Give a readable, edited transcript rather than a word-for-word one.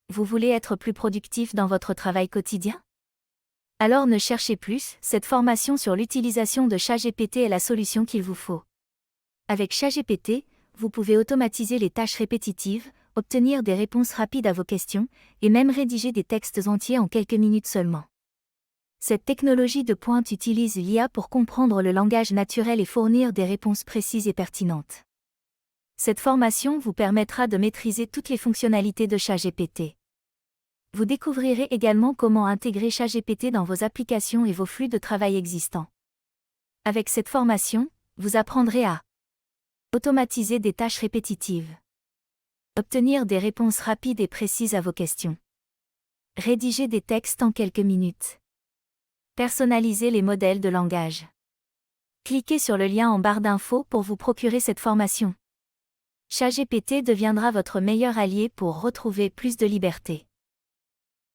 Vous voulez être plus productif dans votre travail quotidien? Alors ne cherchez plus, cette formation sur l'utilisation de ChatGPT est la solution qu'il vous faut. Avec ChatGPT, vous pouvez automatiser les tâches répétitives, obtenir des réponses rapides à vos questions, et même rédiger des textes entiers en quelques minutes seulement. Cette technologie de pointe utilise l'IA pour comprendre le langage naturel et fournir des réponses précises et pertinentes. Cette formation vous permettra de maîtriser toutes les fonctionnalités de ChatGPT. Vous découvrirez également comment intégrer ChatGPT dans vos applications et vos flux de travail existants. Avec cette formation, vous apprendrez à automatiser des tâches répétitives, obtenir des réponses rapides et précises à vos questions, rédiger des textes en quelques minutes, personnaliser les modèles de langage. Cliquez sur le lien en barre d'infos pour vous procurer cette formation. ChatGPT deviendra votre meilleur allié pour retrouver plus de liberté.